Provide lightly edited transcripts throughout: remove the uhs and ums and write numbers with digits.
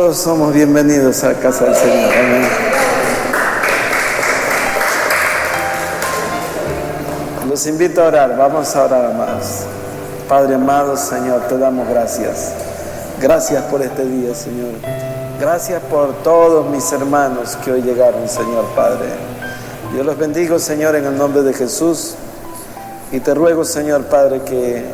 Todos somos bienvenidos a la casa del Señor. Amén. Los invito a orar. Vamos a orar, amados. Padre amado, Señor, te damos gracias. Gracias por este día, Señor. Gracias por todos mis hermanos que hoy llegaron, Señor Padre. Yo los bendigo, Señor, en el nombre de Jesús. Y te ruego, Señor Padre, que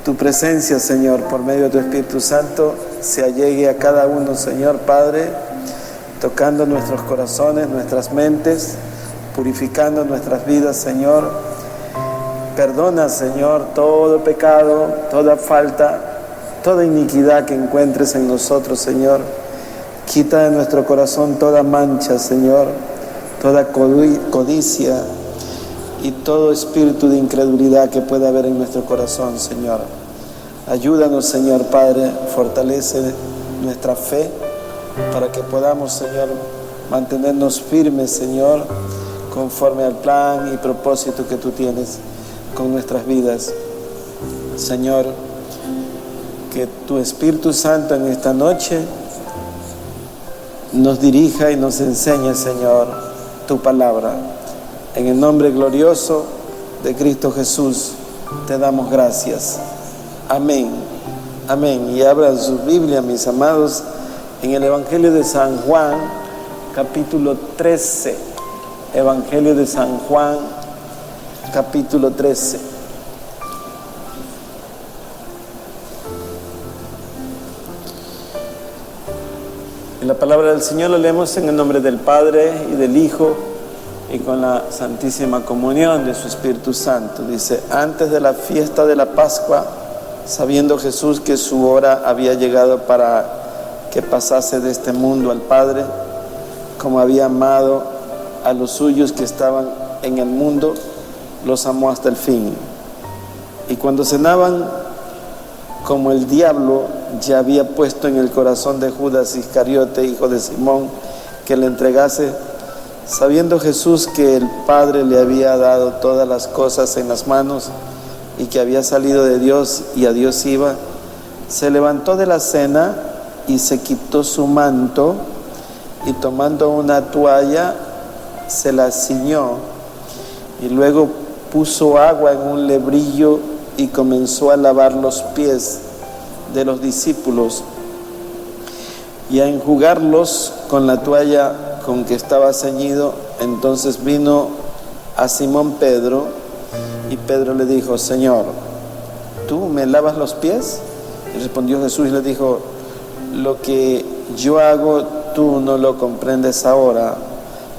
tu presencia, Señor, por medio de tu Espíritu Santo, se allegue a cada uno, Señor Padre, tocando nuestros corazones, nuestras mentes, purificando nuestras vidas, Señor. Perdona, Señor, todo pecado, toda falta, toda iniquidad que encuentres en nosotros, Señor. Quita de nuestro corazón toda mancha, Señor, toda codicia y todo espíritu de incredulidad que pueda haber en nuestro corazón, Señor. Ayúdanos, Señor Padre, fortalece nuestra fe para que podamos, Señor, mantenernos firmes, Señor, conforme al plan y propósito que tú tienes con nuestras vidas. Señor, que tu Espíritu Santo en esta noche nos dirija y nos enseñe, Señor, tu palabra. En el nombre glorioso de Cristo Jesús te damos gracias. Amén. Amén. Y abran su Biblia, mis amados, en el Evangelio de San Juan, capítulo 13. Evangelio de San Juan, capítulo 13. En la palabra del Señor lo leemos en el nombre del Padre y del Hijo y con la santísima comunión de su Espíritu Santo. Dice: antes de la fiesta de la Pascua, sabiendo Jesús que su hora había llegado para que pasase de este mundo al Padre, como había amado a los suyos que estaban en el mundo, los amó hasta el fin. Y cuando cenaban, como el diablo ya había puesto en el corazón de Judas Iscariote, hijo de Simón, que le entregase, sabiendo Jesús que el Padre le había dado todas las cosas en las manos y que había salido de Dios y a Dios iba, se levantó de la cena y se quitó su manto y tomando una toalla se la ciñó y luego puso agua en un lebrillo y comenzó a lavar los pies de los discípulos y a enjugarlos con la toalla con que estaba ceñido. Entonces vino a Simón Pedro y Pedro le dijo: Señor, ¿tú me lavas los pies? Y respondió Jesús y le dijo: lo que yo hago tú no lo comprendes ahora,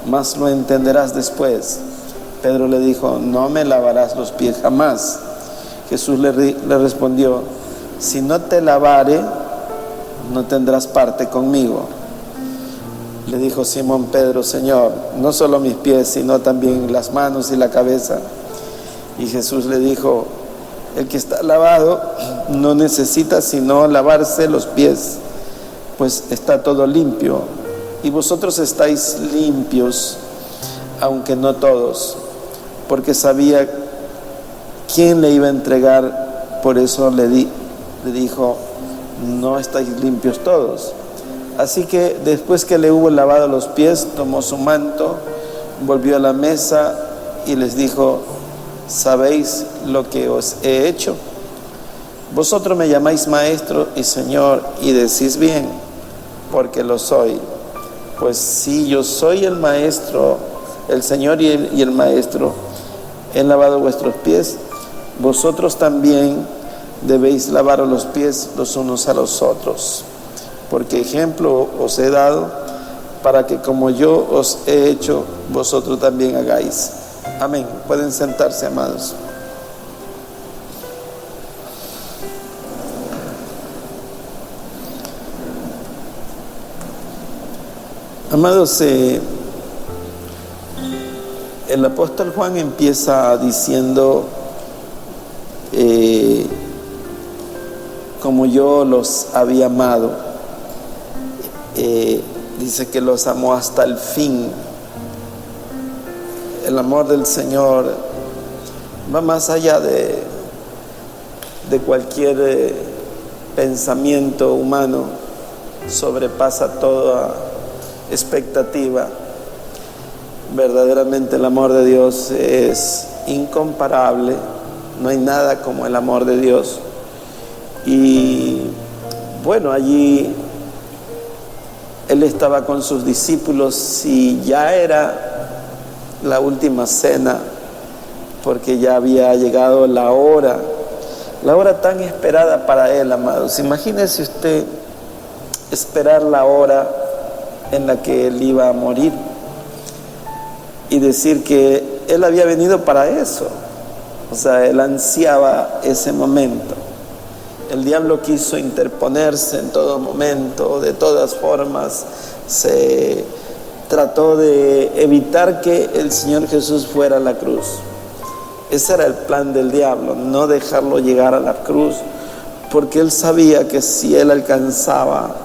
mas lo entenderás después. Pedro le dijo: no me lavarás los pies jamás. Jesús le respondió: si no te lavare, no tendrás parte conmigo. Le dijo Simón Pedro: Señor, no solo mis pies, sino también las manos y la cabeza. Y Jesús le dijo: el que está lavado no necesita sino lavarse los pies, pues está todo limpio. Y vosotros estáis limpios, aunque no todos, porque sabía quién le iba a entregar. Por eso le dijo: no estáis limpios todos. Así que después que le hubo lavado los pies, tomó su manto, volvió a la mesa y les dijo: ¿sabéis lo que os he hecho? Vosotros me llamáis maestro y señor, y decís bien, porque lo soy. Pues si yo soy el maestro, el señor y el maestro, he lavado vuestros pies, vosotros también debéis lavar los pies los unos a los otros. Porque ejemplo os he dado, para que como yo os he hecho, vosotros también hagáis. Amén. Pueden sentarse, amados. Amados, el apóstol Juan empieza diciendo: como yo los había amado. Dice que los amó hasta el fin. El amor del Señor va más allá de cualquier pensamiento humano. sobrepasa toda expectativa. Verdaderamente el amor de Dios es incomparable, no hay nada como el amor de Dios. Y bueno, allí Él estaba con sus discípulos y ya era la última cena, porque ya había llegado la hora tan esperada para Él, amados. Imagínese usted esperar la hora en la que Él iba a morir y decir que Él había venido para eso. O sea, Él ansiaba ese momento. El diablo quiso interponerse en todo momento, de todas formas, se trató de evitar que el Señor Jesús fuera a la cruz. Ese era el plan del diablo, no dejarlo llegar a la cruz, porque él sabía que si él alcanzaba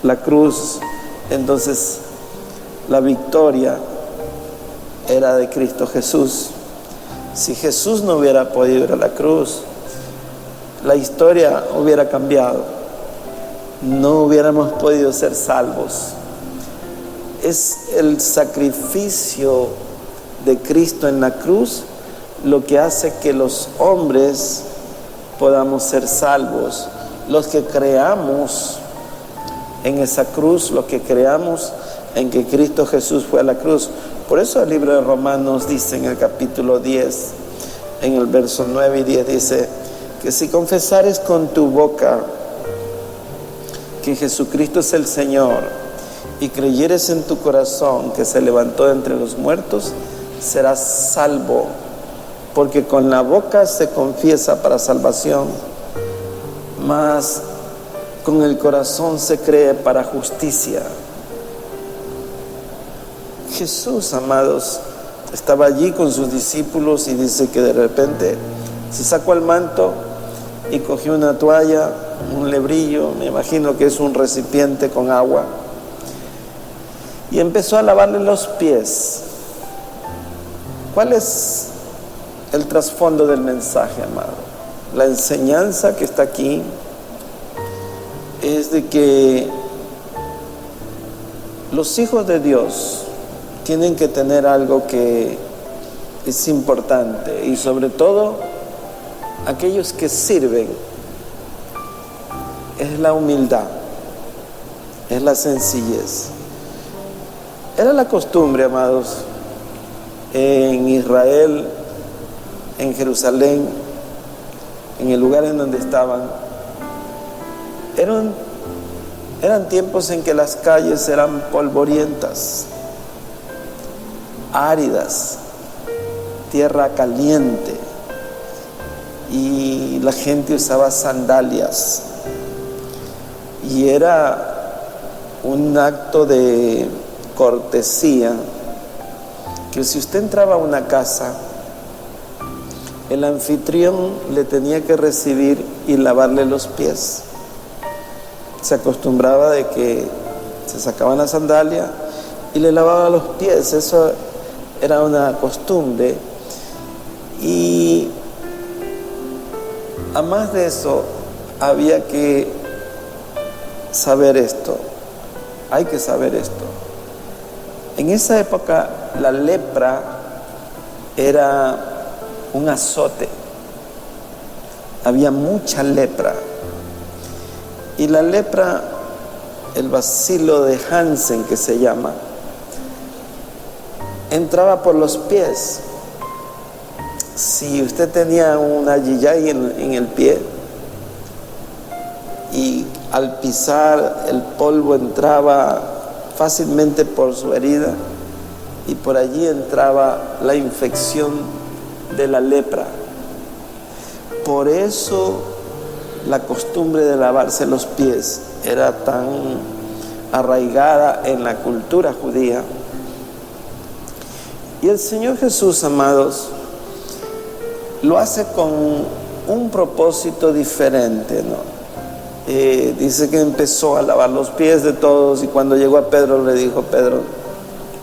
la cruz, entonces la victoria era de Cristo Jesús. Si Jesús no hubiera podido ir a la cruz, la historia hubiera cambiado, no hubiéramos podido ser salvos. Es el sacrificio de Cristo en la cruz lo que hace que los hombres podamos ser salvos, los que creamos en esa cruz, los que creamos en que Cristo Jesús fue a la cruz. Por eso el libro de Romanos dice en el capítulo 10, en el verso 9 y 10, dice que si confesares con tu boca que Jesucristo es el Señor y creyeres en tu corazón que se levantó de entre los muertos, serás salvo, porque con la boca se confiesa para salvación, mas con el corazón se cree para justicia. Jesús, amados, estaba allí con sus discípulos y dice que de repente se sacó el manto y cogió una toalla, un lebrillo, me imagino que es un recipiente con agua, y empezó a lavarle los pies. ¿Cuál es el trasfondo del mensaje, amado? La enseñanza que está aquí es de que los hijos de Dios tienen que tener algo que es importante, y sobre todo aquellos que sirven, es la humildad, es la sencillez. Era la costumbre, amados, en Israel, en Jerusalén, en el lugar en donde estaban, eran tiempos en que las calles eran polvorientas, áridas, tierra caliente, y la gente usaba sandalias, y era un acto de cortesía que si usted entraba a una casa, el anfitrión le tenía que recibir y lavarle los pies. Se acostumbraba de que se sacaban la sandalia y le lavaba los pies. Eso era una costumbre. Y a más de eso, había que saber esto. Hay que saber esto. En esa época, la lepra era un azote. Había mucha lepra. Y la lepra, el bacilo de Hansen que se llama, entraba por los pies. Si usted tenía una yiyay en el pie y al pisar el polvo entraba fácilmente por su herida, y por allí entraba la infección de la lepra. Por eso la costumbre de lavarse los pies era tan arraigada en la cultura judía. Y el Señor Jesús, amados, lo hace con un propósito diferente, ¿no? Dice que empezó a lavar los pies de todos, y cuando llegó a Pedro le dijo: Pedro,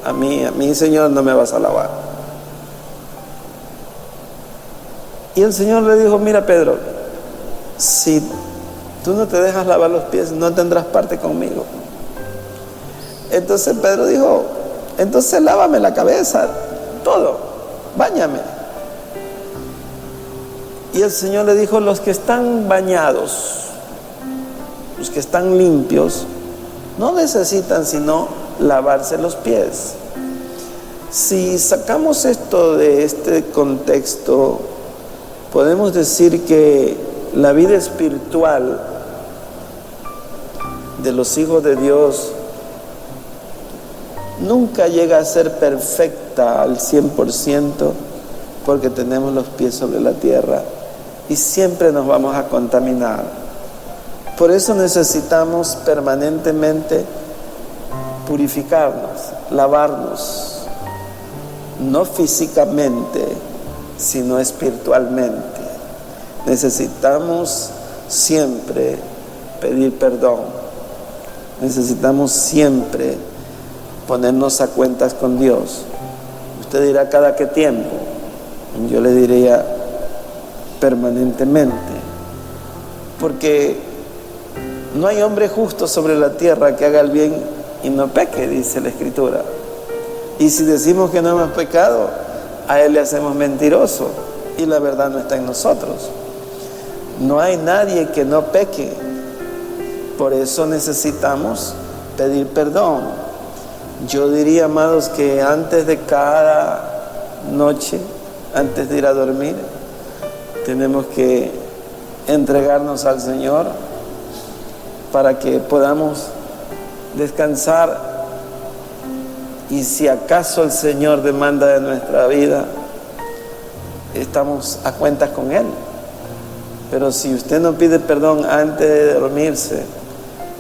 a mí, Señor, no me vas a lavar. Y el Señor le dijo: mira, Pedro, si tú no te dejas lavar los pies, no tendrás parte conmigo. Entonces Pedro dijo, entonces lávame la cabeza, todo, báñame. Y el Señor le dijo, los que están bañados, los que están limpios, no necesitan sino lavarse los pies. Si sacamos esto de este contexto, podemos decir que la vida espiritual de los hijos de Dios nunca llega a ser perfecta al 100% porque tenemos los pies sobre la tierra y siempre nos vamos a contaminar. Por eso necesitamos permanentemente purificarnos, lavarnos, no físicamente, sino espiritualmente. Necesitamos siempre pedir perdón. Necesitamos siempre ponernos a cuentas con Dios. Usted dirá, ¿cada qué tiempo? Yo le diría, permanentemente. Porque no hay hombre justo sobre la tierra que haga el bien y no peque, dice la Escritura. Y si decimos que no hemos pecado, a Él le hacemos mentiroso y la verdad no está en nosotros. No hay nadie que no peque. Por eso necesitamos pedir perdón. Yo diría, amados, que antes de cada noche, antes de ir a dormir, tenemos que entregarnos al Señor para que podamos descansar. Y si acaso el Señor demanda de nuestra vida, estamos a cuentas con Él. Pero si usted no pide perdón antes de dormirse,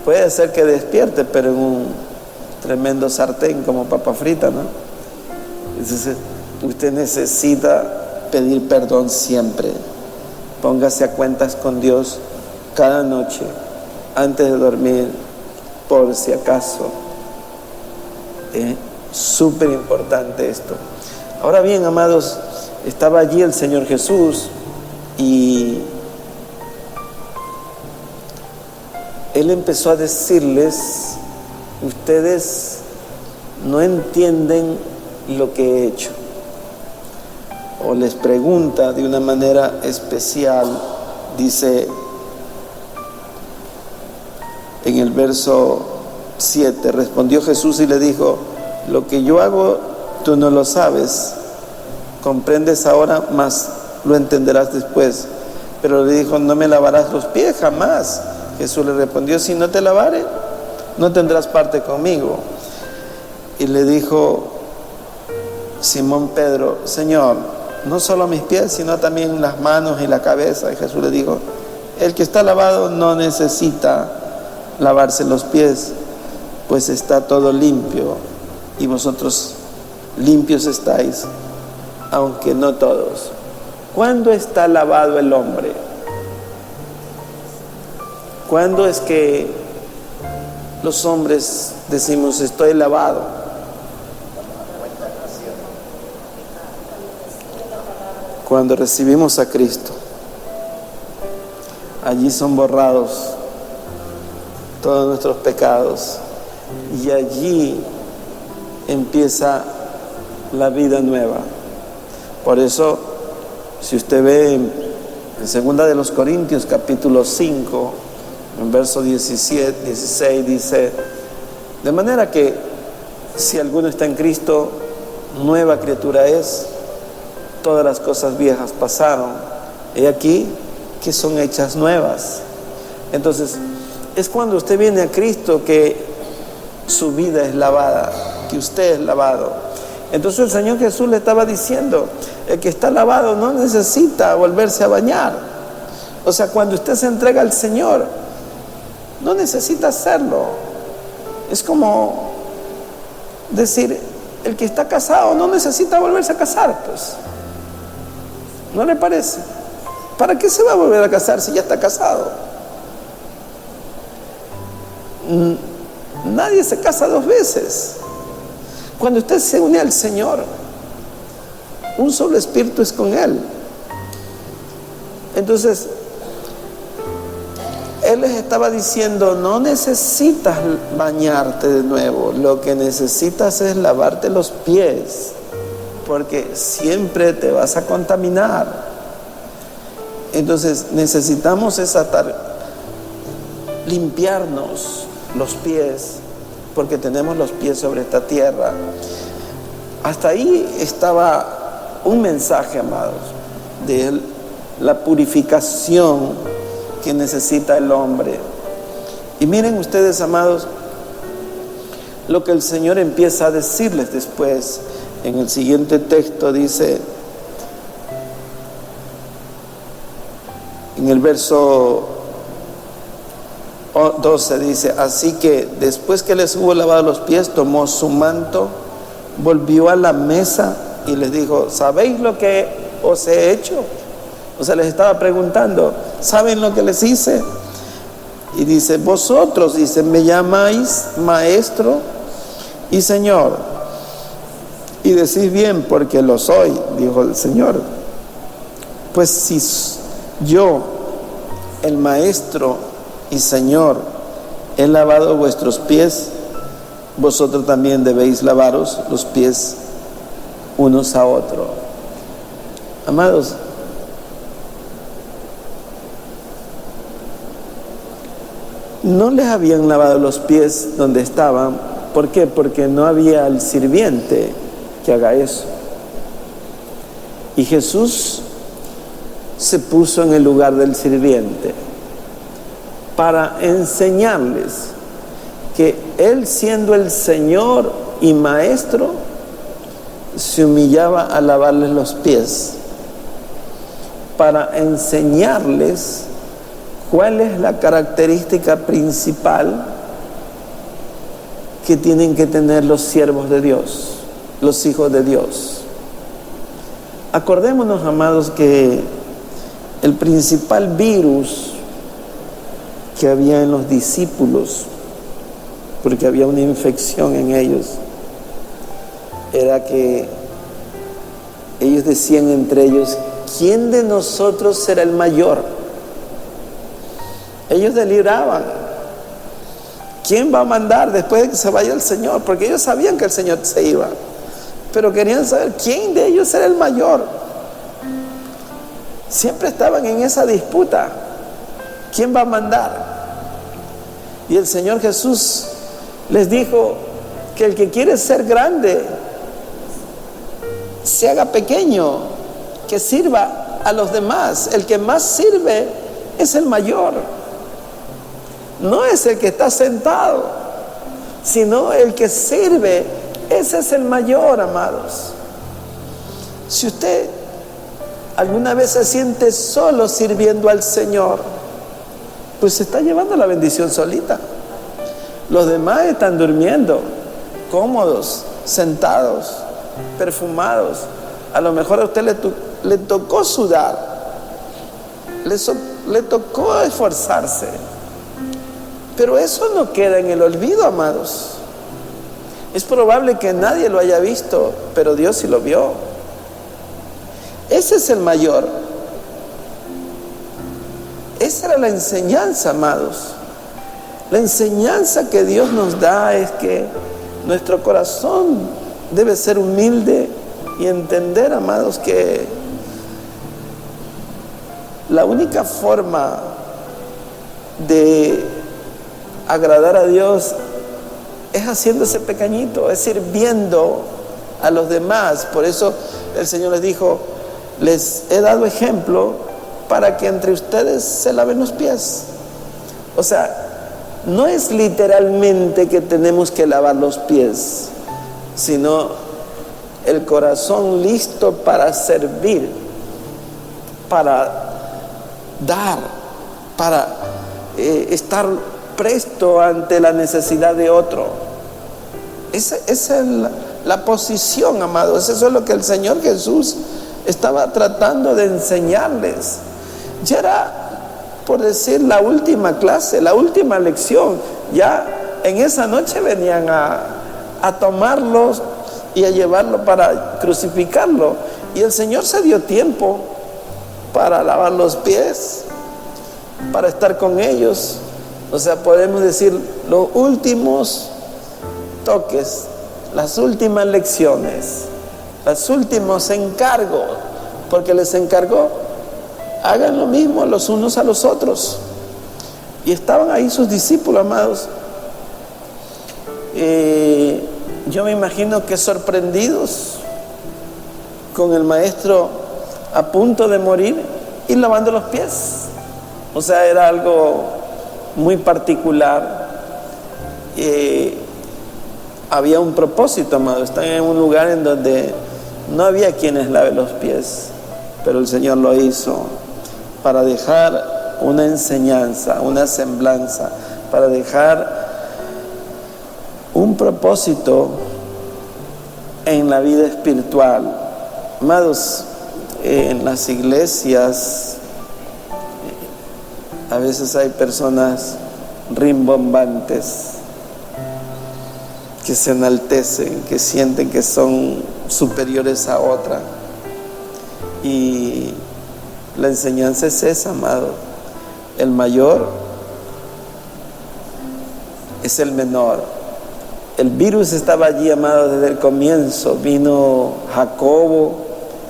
puede ser que despierte, pero en un tremendo sartén como papa frita, ¿no? Entonces, usted necesita pedir perdón siempre. Póngase a cuentas con Dios cada noche, antes de dormir, por si acaso. Súper importante esto. Ahora bien, amados, estaba allí el Señor Jesús y Él empezó a decirles, ustedes no entienden lo que he hecho. O les pregunta de una manera especial, dice en el verso 7, respondió Jesús y le dijo, lo que yo hago tú no lo sabes, comprendes ahora, mas lo entenderás después. Pero le dijo, no me lavarás los pies jamás. Jesús le respondió, si no te lavare, no tendrás parte conmigo. Y le dijo Simón Pedro, Señor, no solo mis pies, sino también las manos y la cabeza. Y Jesús le dijo, el que está lavado no necesita lavarse los pies, pues está todo limpio, y vosotros limpios estáis, aunque no todos. ¿Cuándo está lavado el hombre? ¿Cuándo es que los hombres decimos estoy lavado? Cuando recibimos a Cristo. Allí son borrados todos nuestros pecados y allí empieza la vida nueva. Por eso, si usted ve en 2 de los Corintios capítulo 5, en verso 17, 16 dice, de manera que si alguno está en Cristo, nueva criatura es, todas las cosas viejas pasaron, he aquí que son hechas nuevas. Entonces, es cuando usted viene a Cristo que su vida es lavada, que usted es lavado. Entonces el Señor Jesús le estaba diciendo, el que está lavado no necesita volverse a bañar. O sea, cuando usted se entrega al Señor, no necesita hacerlo. Es como decir, el que está casado no necesita volverse a casar, pues. ¿No le parece? ¿Para qué se va a volver a casar si ya está casado? Nadie se casa dos veces. Cuando usted se une al Señor, un solo espíritu es con Él. Entonces, Él les estaba diciendo, no necesitas bañarte de nuevo, lo que necesitas es lavarte los pies, porque siempre te vas a contaminar. Entonces necesitamos limpiarnos los pies, porque tenemos los pies sobre esta tierra. Hasta ahí estaba un mensaje, amados, de la purificación que necesita el hombre. Y miren ustedes, amados, lo que el Señor empieza a decirles después. En el siguiente texto dice, en el verso 12 dice, así que después que les hubo lavado los pies, tomó su manto, volvió a la mesa y les dijo, ¿sabéis lo que os he hecho? O sea, les estaba preguntando, ¿saben lo que les hice? Y dice, vosotros, dice, me llamáis maestro y Señor, y decís bien, porque lo soy, dijo el Señor. Pues si yo, el maestro y Señor, he lavado vuestros pies, vosotros también debéis lavaros los pies unos a otros. Amados, no les habían lavado los pies donde estaban. ¿Por qué? Porque no había el sirviente que haga eso. Y Jesús se puso en el lugar del sirviente para enseñarles que Él, siendo el Señor y Maestro, se humillaba a lavarles los pies, para enseñarles ¿cuál es la característica principal que tienen que tener los siervos de Dios, los hijos de Dios? Acordémonos, amados, que el principal virus que había en los discípulos, porque había una infección en ellos, era que ellos decían entre ellos, ¿quién de nosotros será el mayor? Ellos deliraban. ¿Quién va a mandar después de que se vaya el Señor? Porque ellos sabían que el Señor se iba, pero querían saber quién de ellos era el mayor. Siempre estaban en esa disputa. ¿Quién va a mandar? Y el Señor Jesús les dijo que el que quiere ser grande se haga pequeño, que sirva a los demás. El que más sirve es el mayor. No es el que está sentado, sino el que sirve. Ese es el mayor, amados. Si usted alguna vez se siente solo sirviendo al Señor, pues se está llevando la bendición solita. Los demás están durmiendo, cómodos, sentados, perfumados. A lo mejor a usted le tocó sudar, le tocó esforzarse. Pero eso no queda en el olvido, amados. Es probable que nadie lo haya visto, pero Dios sí lo vio. Ese es el mayor. Esa era la enseñanza, amados. La enseñanza que Dios nos da es que nuestro corazón debe ser humilde y entender, amados, que la única forma de agradar a Dios es haciéndose pequeñito, es sirviendo a los demás. Por eso el Señor les dijo, les he dado ejemplo para que entre ustedes se laven los pies. O sea, no es literalmente que tenemos que lavar los pies, sino el corazón listo para servir, para dar, para estar presto ante la necesidad de otro. Esa es la posición, amados. Eso es lo que el Señor Jesús estaba tratando de enseñarles. Ya era, por decir, la última clase, la última lección. Ya en esa noche venían a tomarlos y a llevarlo para crucificarlo. Y el Señor se dio tiempo para lavar los pies, para estar con ellos, O sea, podemos decir los últimos toques, las últimas lecciones, los últimos encargos, porque les encargó, hagan lo mismo los unos a los otros. Y estaban ahí sus discípulos, amados. Yo me imagino que sorprendidos con el maestro a punto de morir y lavando los pies. O sea, era algo muy particular. Había un propósito, amado. Están en un lugar en donde no había quienes laven los pies, pero el Señor lo hizo para dejar una enseñanza, una semblanza, para dejar un propósito en la vida espiritual. Amados, en las iglesias a veces hay personas rimbombantes que se enaltecen, que sienten que son superiores a otra. Y la enseñanza es esa, amado. El mayor es el menor. El virus estaba allí, amado, desde el comienzo. Vino Jacobo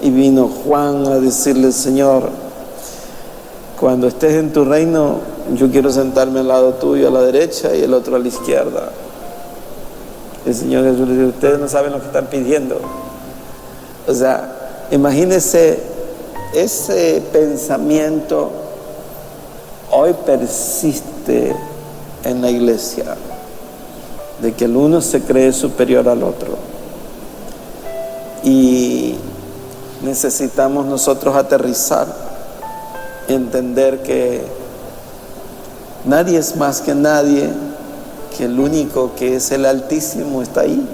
y vino Juan a decirle: Señor, cuando estés en tu reino, yo quiero sentarme al lado tuyo a la derecha y el otro a la izquierda. El Señor Jesús le dice: ustedes no saben lo que están pidiendo. O sea, imagínense, ese pensamiento hoy persiste en la iglesia, de que el uno se cree superior al otro. Y necesitamos nosotros aterrizar, entender que nadie es más que nadie, que el único que es el Altísimo está ahí.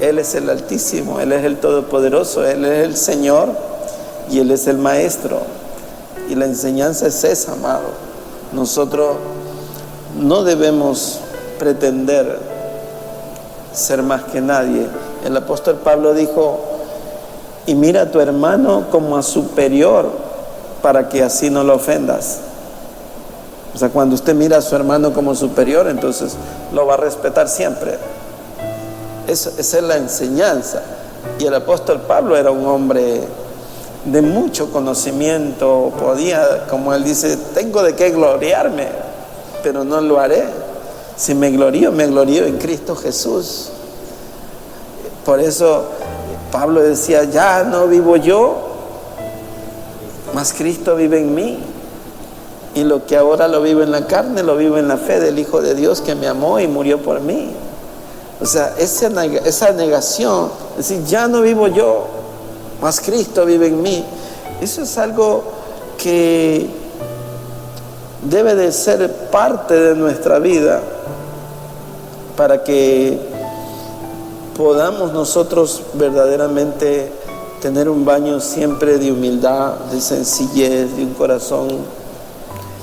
Él es el Altísimo, Él es el Todopoderoso, Él es el Señor y Él es el Maestro. Y la enseñanza es esa, amado. Nosotros no debemos pretender ser más que nadie. El apóstol Pablo dijo: y mira a tu hermano como a superior, para que así no lo ofendas. O sea, cuando usted mira a su hermano como superior, entonces lo va a respetar siempre. Esa es la enseñanza. Y el apóstol Pablo era un hombre de mucho conocimiento. Podía, como él dice, tengo de qué gloriarme, pero no lo haré. Si me glorío en Cristo Jesús. Por eso Pablo decía: ya no vivo yo, mas Cristo vive en mí. Y lo que ahora lo vivo en la carne, lo vivo en la fe del Hijo de Dios que me amó y murió por mí. O sea, esa negación, es decir, ya no vivo yo, mas Cristo vive en mí. Eso es algo que debe de ser parte de nuestra vida, para que podamos nosotros verdaderamente tener un baño siempre de humildad, de sencillez, de un corazón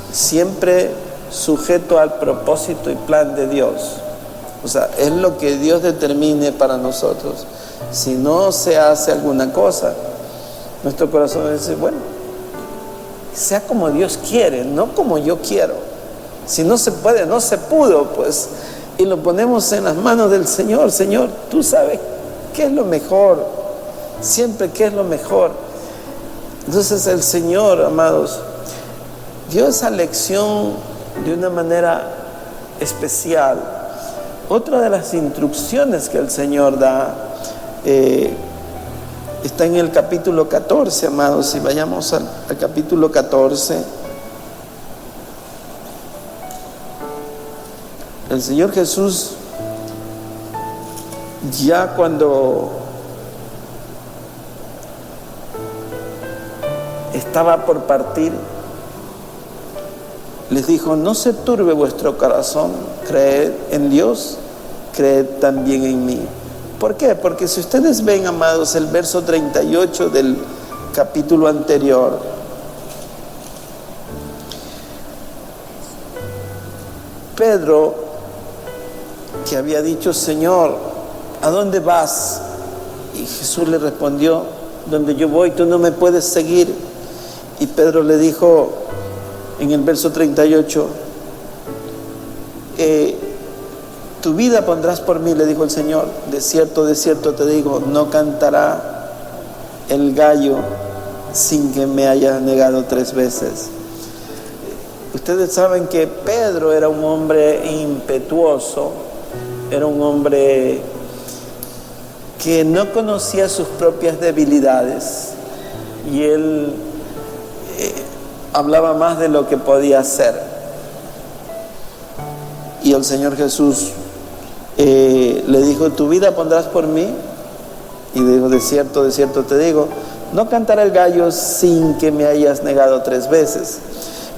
siempre sujeto al propósito y plan de Dios. O sea, es lo que Dios determine para nosotros. Si no se hace alguna cosa, nuestro corazón dice: bueno, sea como Dios quiere, no como yo quiero. Si no se puede, no se pudo, pues. Y lo ponemos en las manos del Señor. Señor, tú sabes qué es lo mejor, siempre qué es lo mejor. Entonces el Señor, amados, dio esa lección de una manera especial. Otra de las instrucciones que el Señor da está en el capítulo 14, amados. Si vayamos al capítulo 14, el Señor Jesús, ya cuando estaba por partir, les dijo: no se turbe vuestro corazón, creed en Dios, creed también en mí. ¿Por qué? Porque si ustedes ven, amados, el verso 38 del capítulo anterior, Pedro, que había dicho: Señor, ¿a dónde vas? Y Jesús le respondió: donde yo voy, tú no me puedes seguir. Y Pedro le dijo en el verso 38: tu vida pondrás por mí, le dijo el Señor. De cierto te digo, no cantará el gallo sin que me haya negado 3 veces. Ustedes saben que Pedro era un hombre impetuoso, era un hombre que no conocía sus propias debilidades y él hablaba más de lo que podía hacer. Y el Señor Jesús le dijo, tu vida pondrás por mí. Y dijo, de cierto te digo, no cantará el gallo sin que me hayas negado 3 veces.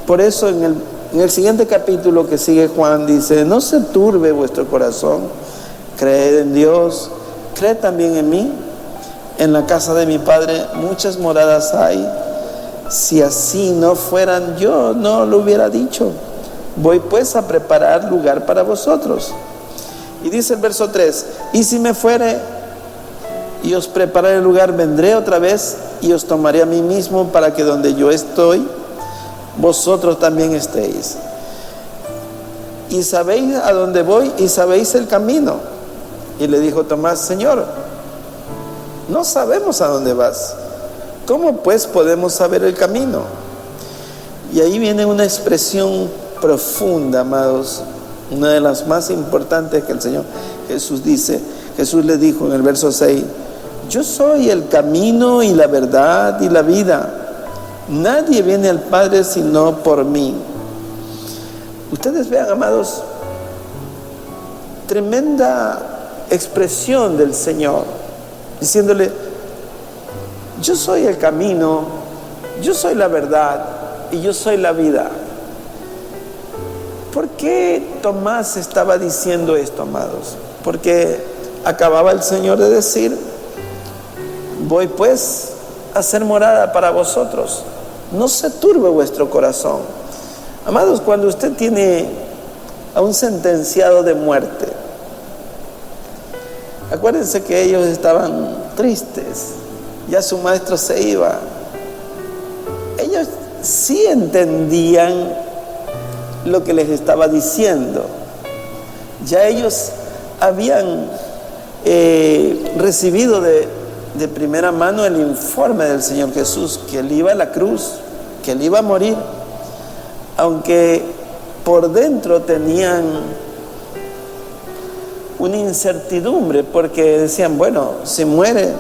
Por eso en el siguiente capítulo que sigue Juan dice, no se turbe vuestro corazón, creed en Dios, creed también en mí. En la casa de mi Padre muchas moradas hay. Si así no fueran, yo no lo hubiera dicho. Voy pues a preparar lugar para vosotros. Y dice el verso 3, y si me fuere y os prepararé el lugar, vendré otra vez y os tomaré a mí mismo, para que donde yo estoy, vosotros también estéis. Y sabéis a dónde voy y sabéis el camino. Y le dijo Tomás, Señor, no sabemos a dónde vas. ¿Cómo pues podemos saber el camino? Y ahí viene una expresión profunda, amados, una de las más importantes que el Señor Jesús dice. Jesús le dijo en el verso 6, yo soy el camino y la verdad y la vida. Nadie viene al Padre sino por mí. Ustedes vean, amados, tremenda expresión del Señor, diciéndole, yo soy el camino, yo soy la verdad y yo soy la vida. ¿Por qué Tomás estaba diciendo esto, amados? Porque acababa el Señor de decir, voy pues a hacer morada para vosotros. No se turbe vuestro corazón. Amados, cuando usted tiene a un sentenciado de muerte, acuérdense que ellos estaban tristes, ya su maestro se iba. Ellos sí entendían lo que les estaba diciendo. Ya ellos habían recibido de primera mano el informe del Señor Jesús, que Él iba a la cruz, que Él iba a morir, aunque por dentro tenían una incertidumbre, porque decían, bueno, si muere,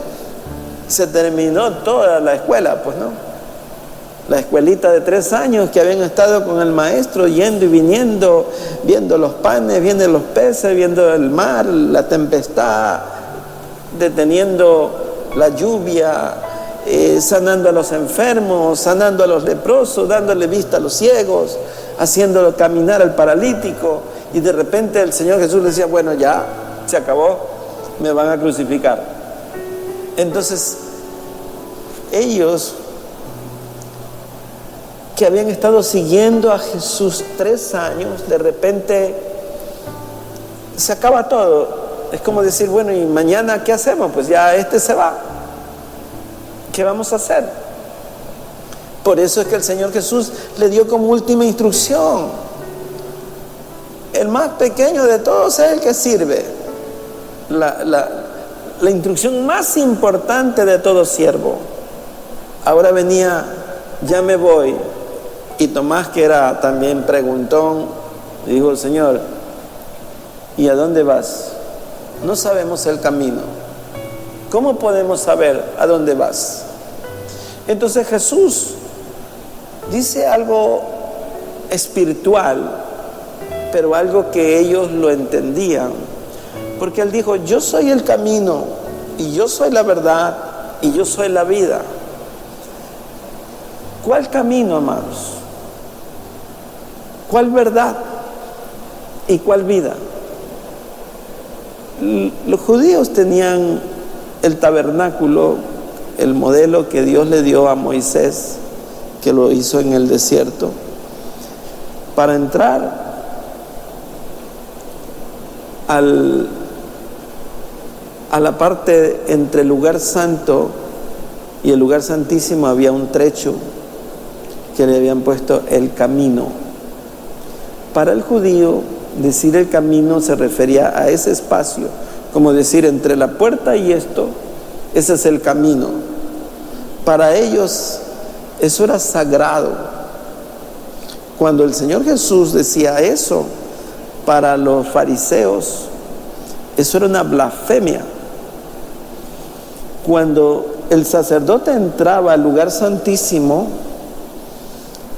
se terminó toda la escuela, pues no. La escuelita de 3 años que habían estado con el maestro, yendo y viniendo, viendo los panes, viendo los peces, viendo el mar, la tempestad, deteniendo la lluvia, sanando a los enfermos, sanando a los leprosos, dándole vista a los ciegos, haciéndolo caminar al paralítico. Y de repente el Señor Jesús decía, bueno, ya, se acabó, me van a crucificar. Entonces, ellos que habían estado siguiendo a Jesús 3 años, de repente se acaba todo. Es como decir, bueno, ¿y mañana qué hacemos? Pues ya se va. ¿Qué vamos a hacer? Por eso es que el Señor Jesús le dio como última instrucción. El más pequeño de todos es el que sirve. La instrucción más importante de todo siervo. Ahora venía, ya me voy. Y Tomás, que era también preguntón, le dijo, Señor, ¿y a dónde vas? No sabemos el camino. ¿Cómo podemos saber a dónde vas? Entonces Jesús dice algo espiritual, pero algo que ellos lo entendían. Porque Él dijo, yo soy el camino, y yo soy la verdad, y yo soy la vida. ¿Cuál camino, amados? ¿Cuál verdad? ¿Y cuál vida? Los judíos tenían el tabernáculo, el modelo que Dios le dio a Moisés, que lo hizo en el desierto. Para entrar a la parte entre el lugar santo y el lugar santísimo había un trecho que le habían puesto el camino. Para el judío, decir el camino se refería a ese espacio, como decir entre la puerta y esto, ese es el camino. Para ellos eso era sagrado. Cuando el Señor Jesús decía eso, para los fariseos, eso era una blasfemia. Cuando el sacerdote entraba al lugar santísimo,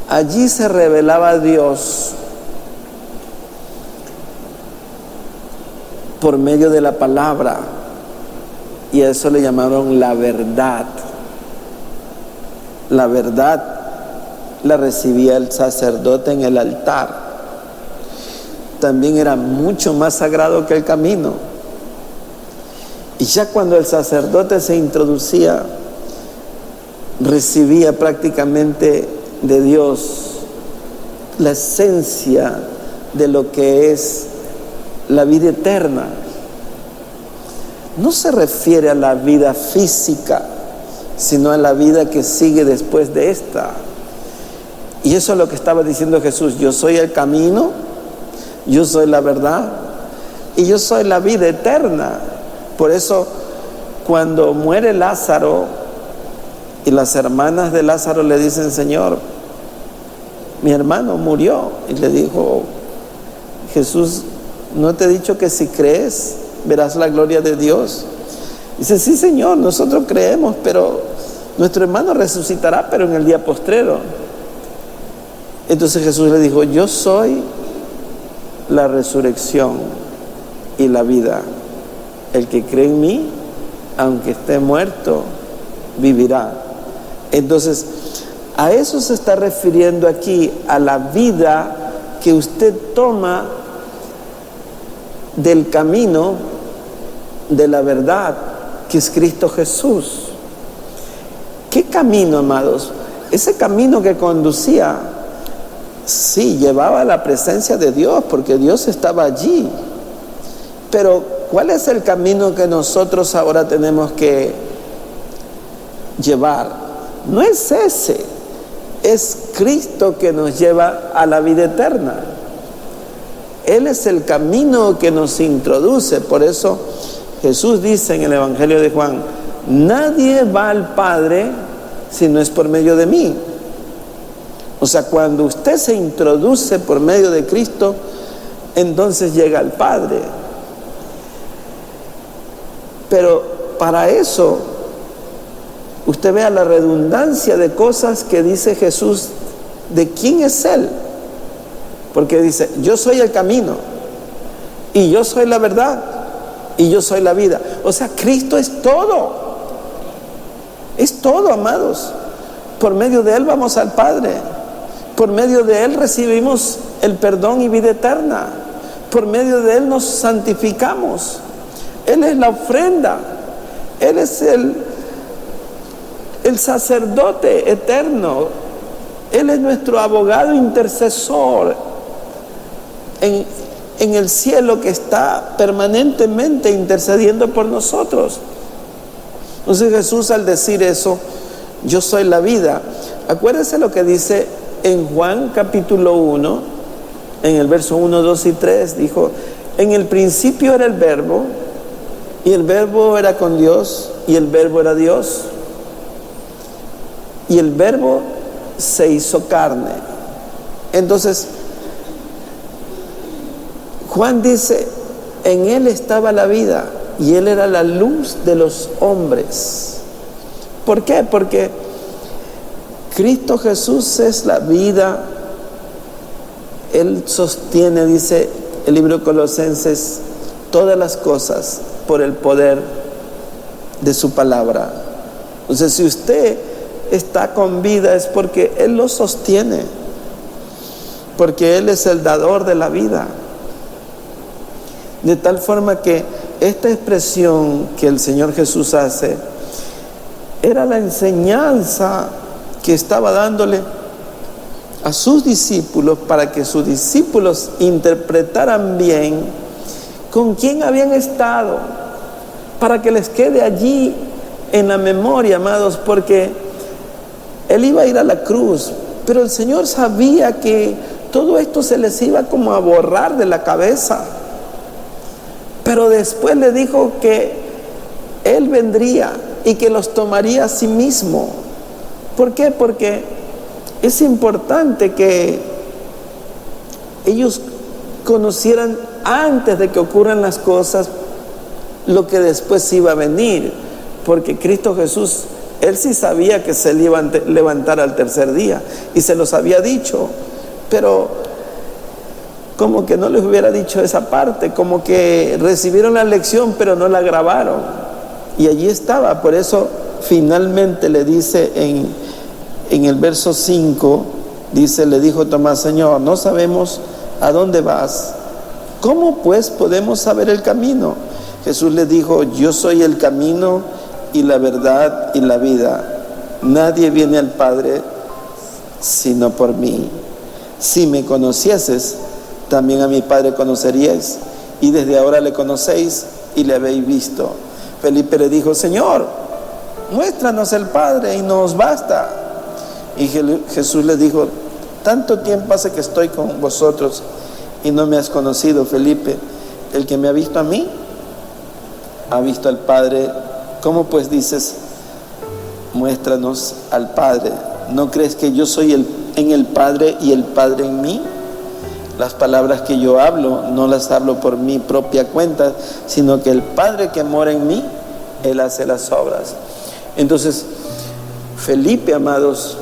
allí se revelaba a Dios por medio de la palabra, y a eso le llamaron la verdad. La verdad la recibía el sacerdote en el altar. También era mucho más sagrado que el camino. Y ya cuando el sacerdote se introducía, recibía prácticamente de Dios la esencia de lo que es la vida eterna. No se refiere a la vida física, sino a la vida que sigue después de esta. Y eso es lo que estaba diciendo Jesús: yo soy el camino, yo soy la verdad y yo soy la vida eterna. Por eso cuando muere Lázaro y las hermanas de Lázaro le dicen: Señor, mi hermano murió. Y le dijo Jesús: ¿no te he dicho que si crees verás la gloria de Dios? Dice: sí, Señor, nosotros creemos, pero nuestro hermano resucitará, pero en el día postrero. Entonces Jesús le dijo: yo soy la resurrección y la vida. El que cree en mí, aunque esté muerto, vivirá. Entonces, a eso se está refiriendo aquí, a la vida que usted toma del camino de la verdad, que es Cristo Jesús. ¿Qué camino, amados? Ese camino que conducía, sí, llevaba la presencia de Dios, porque Dios estaba allí. Pero ¿cuál es el camino que nosotros ahora tenemos que llevar? No es ese, es Cristo que nos lleva a la vida eterna. Él es el camino que nos introduce. Por eso Jesús dice en el Evangelio de Juan: nadie va al Padre si no es por medio de mí. O sea, cuando usted se introduce por medio de Cristo, entonces llega al Padre. Pero para eso, usted vea la redundancia de cosas que dice Jesús de quién es Él. Porque dice: yo soy el camino, y yo soy la verdad, y yo soy la vida. O sea, Cristo es todo. Es todo, amados. Por medio de Él vamos al Padre. Por medio de Él recibimos el perdón y vida eterna. Por medio de Él nos santificamos. Él es la ofrenda. Él es el sacerdote eterno. Él es nuestro abogado intercesor en el cielo, que está permanentemente intercediendo por nosotros. Entonces Jesús, al decir eso, yo soy la vida, acuérdense lo que dice en Juan capítulo 1, en el verso 1, 2 y 3, dijo: en el principio era el verbo, y el verbo era con Dios, y el verbo era Dios, y el verbo se hizo carne. Entonces Juan dice: en Él estaba la vida, y Él era la luz de los hombres. ¿Por qué? Porque Cristo Jesús es la vida. Él sostiene, dice el libro de Colosenses, todas las cosas por el poder de su palabra. Entonces, si usted está con vida, es porque Él lo sostiene, porque Él es el dador de la vida. De tal forma que esta expresión que el Señor Jesús hace era la enseñanza que estaba dándole a sus discípulos, para que sus discípulos interpretaran bien con quién habían estado, para que les quede allí en la memoria, amados, porque Él iba a ir a la cruz, pero el Señor sabía que todo esto se les iba como a borrar de la cabeza. Pero después le dijo que Él vendría y que los tomaría a sí mismo. ¿Por qué? Porque es importante que ellos conocieran antes de que ocurran las cosas lo que después iba a venir. Porque Cristo Jesús, Él sí sabía que se iba a levantar al tercer día y se los había dicho, pero como que no les hubiera dicho esa parte, como que recibieron la lección pero no la grabaron, y allí estaba. Por eso finalmente le dice en el verso 5, dice, le dijo Tomás: Señor, no sabemos a dónde vas, ¿cómo pues podemos saber el camino? Jesús le dijo: yo soy el camino y la verdad y la vida. Nadie viene al Padre sino por mí. Si me conocieses, también a mi Padre conoceríais, y desde ahora le conocéis y le habéis visto. Felipe le dijo: Señor, muéstranos el Padre y nos basta. Y Jesús le dijo: tanto tiempo hace que estoy con vosotros y no me has conocido, Felipe. El que me ha visto a mí, ha visto al Padre. ¿Cómo pues dices, muéstranos al Padre? ¿No crees que yo soy en el Padre y el Padre en mí? Las palabras que yo hablo, no las hablo por mi propia cuenta, sino que el Padre que mora en mí, Él hace las obras. Entonces, Felipe, amados,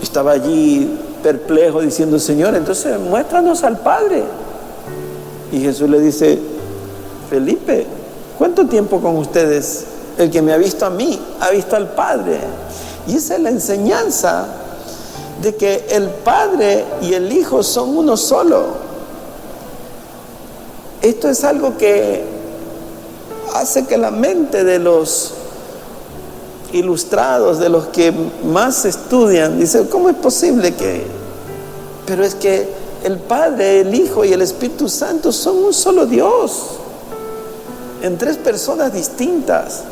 estaba allí perplejo diciendo: Señor, entonces muéstranos al Padre. Y Jesús le dice: Felipe, ¿cuánto tiempo con ustedes? El que me ha visto a mí, ha visto al Padre. Y esa es la enseñanza de que el Padre y el Hijo son uno solo. Esto es algo que hace que la mente de los ilustrados, de los que más estudian, dice: ¿cómo es posible que? Pero es que el Padre, el Hijo y el Espíritu Santo son un solo Dios, en tres personas distintas.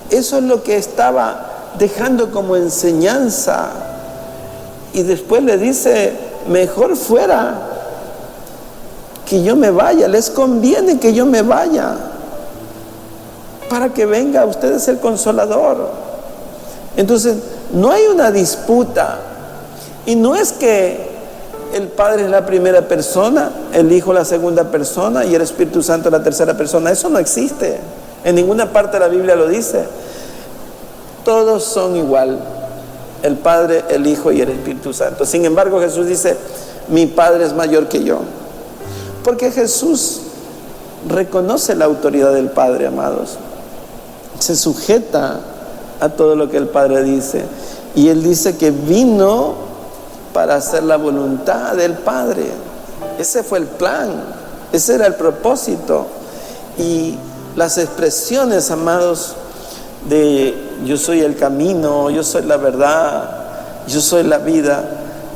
Eso es lo que estaba dejando como enseñanza. Y después le dice: mejor fuera que yo me vaya, les conviene que yo me vaya, para que venga a ustedes el Consolador. Entonces, no hay una disputa, y no es que el Padre es la primera persona, el Hijo la segunda persona y el Espíritu Santo la tercera persona. Eso no existe, en ninguna parte de la Biblia lo dice. Todos son igual, el Padre, el Hijo y el Espíritu Santo. Sin embargo, Jesús dice: mi Padre es mayor que yo, porque Jesús reconoce la autoridad del Padre, amados. Se sujeta a todo lo que el Padre dice, y Él dice que vino para hacer la voluntad del Padre. Ese fue el plan, ese era el propósito. Y las expresiones, amados, de yo soy el camino, yo soy la verdad, yo soy la vida,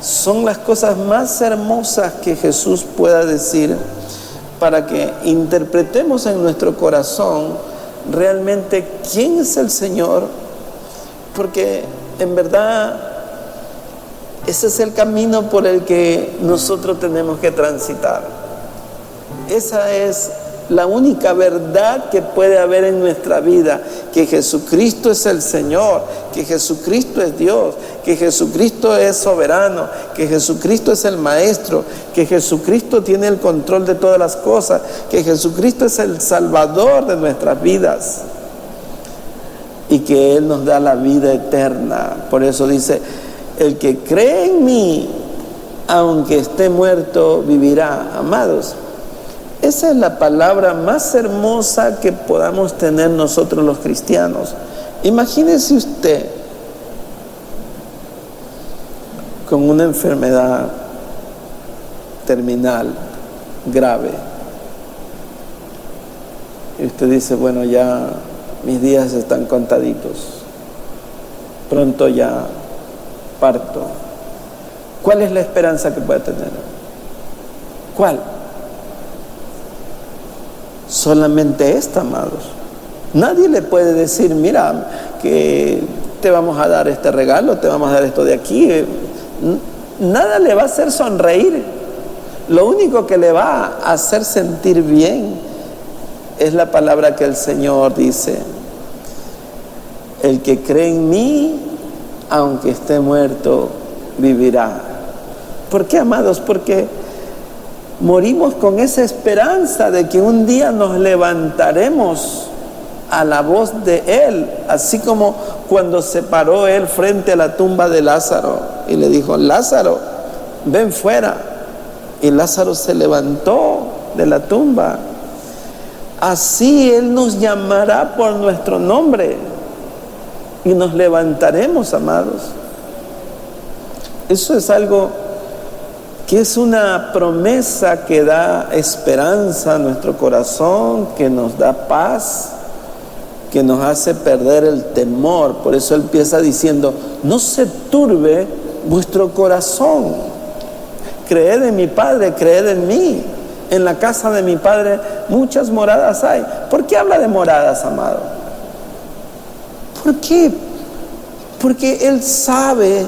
son las cosas más hermosas que Jesús pueda decir, para que interpretemos en nuestro corazón realmente quién es el Señor, porque en verdad ese es el camino por el que nosotros tenemos que transitar. Esa es la única verdad que puede haber en nuestra vida: que Jesucristo es el Señor, que Jesucristo es Dios, que Jesucristo es soberano, que Jesucristo es el Maestro, que Jesucristo tiene el control de todas las cosas, que Jesucristo es el Salvador de nuestras vidas y que Él nos da la vida eterna. Por eso dice: el que cree en mí, aunque esté muerto, vivirá. Amados, esa es la palabra más hermosa que podamos tener nosotros los cristianos. Imagínese usted con una enfermedad terminal, grave, y usted dice: bueno, ya mis días están contaditos, pronto ya parto. ¿Cuál es la esperanza que puede tener? ¿Cuál? Solamente esta, amados. Nadie le puede decir: mira, que te vamos a dar este regalo, te vamos a dar esto de aquí. nada le va a hacer sonreír. Lo único que le va a hacer sentir bien es la palabra que el Señor dice: el que cree en mí, aunque esté muerto, vivirá. ¿Por qué, amados? Porque morimos con esa esperanza de que un día nos levantaremos a la voz de Él, así como cuando se paró Él frente a la tumba de Lázaro y le dijo: Lázaro, ven fuera. Y Lázaro se levantó de la tumba. Así Él nos llamará por nuestro nombre y nos levantaremos, amados. Eso es algo que es una promesa que da esperanza a nuestro corazón, que nos da paz, que nos hace perder el temor. Por eso Él empieza diciendo: no se turbe vuestro corazón. Creed en mi Padre, creed en mí. En la casa de mi Padre muchas moradas hay. ¿Por qué habla de moradas, amado? ¿Por qué? Porque Él sabe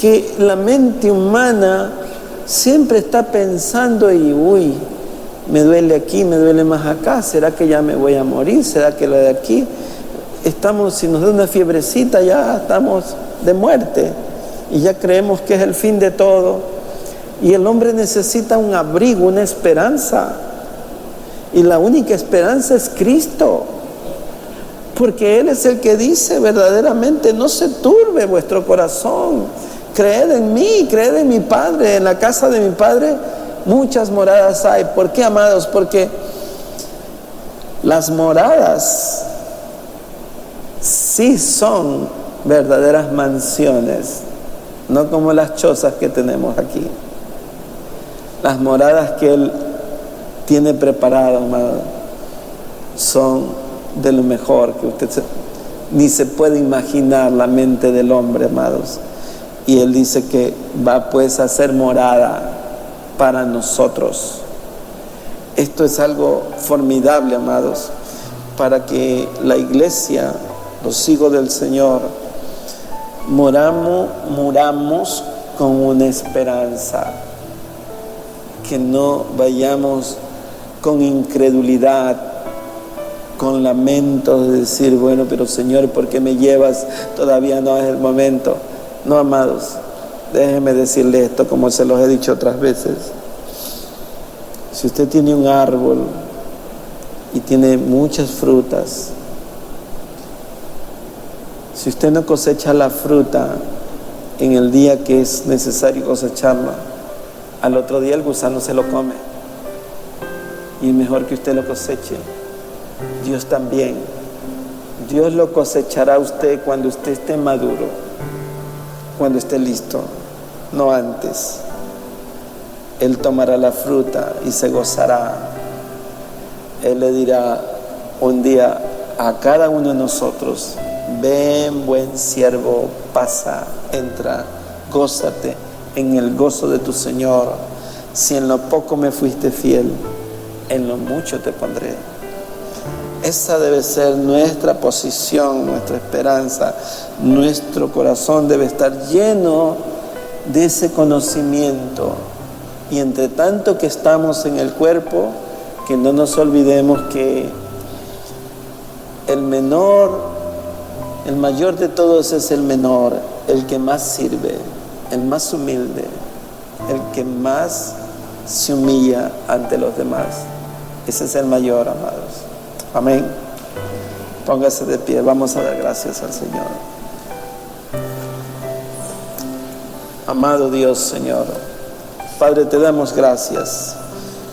que la mente humana siempre está pensando y me duele aquí, me duele más acá, ¿será que ya me voy a morir? ¿Será que lo de aquí? Si nos da una fiebrecita ya estamos de muerte y ya creemos que es el fin de todo. Y el hombre necesita un abrigo, una esperanza, y la única esperanza es Cristo, porque Él es el que dice verdaderamente: no se turbe vuestro corazón, creed en mí, creed en mi Padre, en la casa de mi Padre muchas moradas hay. ¿Por qué, amados? Porque las moradas sí son verdaderas mansiones, no como las chozas que tenemos aquí. Las moradas que Él tiene preparadas, amado, son de lo mejor que ni se puede imaginar la mente del hombre, amados. Y Él dice que va pues a ser morada para nosotros. Esto es algo formidable, amados, para que la iglesia, los hijos del Señor, muramos con una esperanza, que no vayamos con incredulidad, con lamentos de decir: bueno, pero Señor, ¿por qué me llevas? Todavía no es el momento. No, amados, déjenme decirle esto como se los he dicho otras veces. Si usted tiene un árbol y tiene muchas frutas, si usted no cosecha la fruta en el día que es necesario cosecharla, al otro día el gusano se lo come. Y es mejor que usted lo coseche. Dios también. Dios lo cosechará a usted cuando usted esté maduro, cuando esté listo, no antes. Él tomará la fruta y se gozará. Él le dirá un día a cada uno de nosotros: ven, buen siervo, pasa, entra, gózate en el gozo de tu Señor. Si en lo poco me fuiste fiel, en lo mucho te pondré. Esa debe ser nuestra posición, nuestra esperanza. Nuestro corazón debe estar lleno de ese conocimiento. Y entre tanto que estamos en el cuerpo, que no nos olvidemos que el mayor de todos es el menor, el que más sirve, el más humilde, el que más se humilla ante los demás. Ese es el mayor, amados. Amén. Póngase de pie, vamos a dar gracias al Señor. Amado Dios, Señor, Padre, te damos gracias.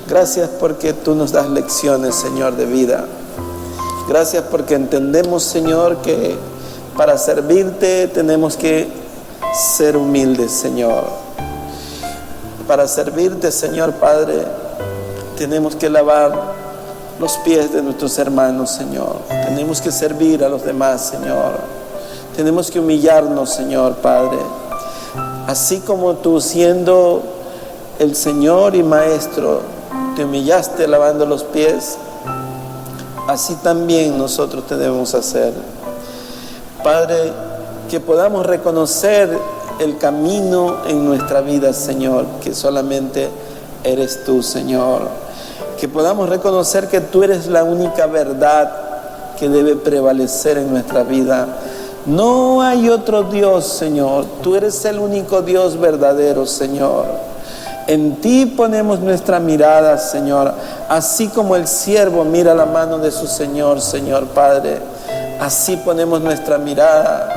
Gracias porque tú nos das lecciones, Señor, de vida. Gracias porque entendemos, Señor, que para servirte tenemos que ser humildes, Señor. Para servirte, Señor Padre, tenemos que lavar los pies de nuestros hermanos, Señor. Tenemos que servir a los demás, Señor. Tenemos que humillarnos, Señor Padre. Así como tú, siendo el Señor y Maestro, te humillaste lavando los pies, así también nosotros debemos hacer. Padre, que podamos reconocer el camino en nuestra vida, Señor, que solamente eres tú, Señor. Que podamos reconocer que tú eres la única verdad que debe prevalecer en nuestra vida. No hay otro Dios, Señor. Tú eres el único Dios verdadero, Señor. En ti ponemos nuestra mirada, Señor. Así como el siervo mira la mano de su Señor, Señor Padre. Así ponemos nuestra mirada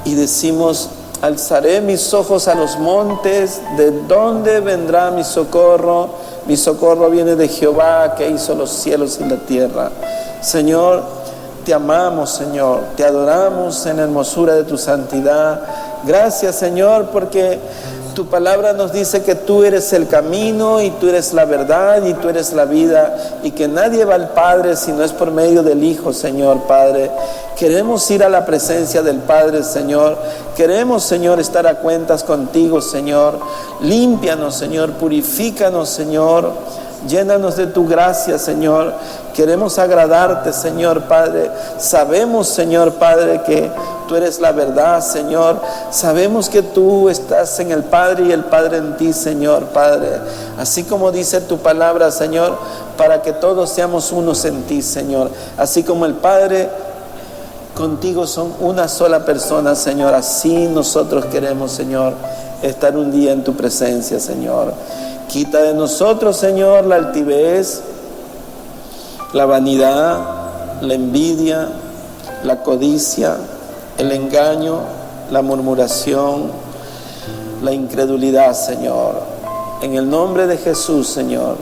y decimos: alzaré mis ojos a los montes, ¿de dónde vendrá mi socorro? Mi socorro viene de Jehová, que hizo los cielos y la tierra. Señor, te amamos, Señor, te adoramos en la hermosura de tu santidad. Gracias, Señor, porque tu palabra nos dice que tú eres el camino y tú eres la verdad y tú eres la vida, y que nadie va al Padre si no es por medio del Hijo, Señor Padre. Queremos ir a la presencia del Padre, Señor. Queremos, Señor, estar a cuentas contigo, Señor. Límpianos, Señor. Purifícanos, Señor. Llénanos de tu gracia, Señor. Queremos agradarte, Señor Padre. Sabemos, Señor Padre, que tú eres la verdad, Señor. Sabemos que tú estás en el Padre y el Padre en ti, Señor Padre. Así como dice tu palabra, Señor, para que todos seamos unos en ti, Señor. Así como el Padre contigo son una sola persona, Señor. Así nosotros queremos, Señor, estar un día en tu presencia, Señor. Quita de nosotros, Señor, la altivez, la vanidad, la envidia, la codicia, el engaño, la murmuración, la incredulidad, Señor. En el nombre de Jesús, Señor.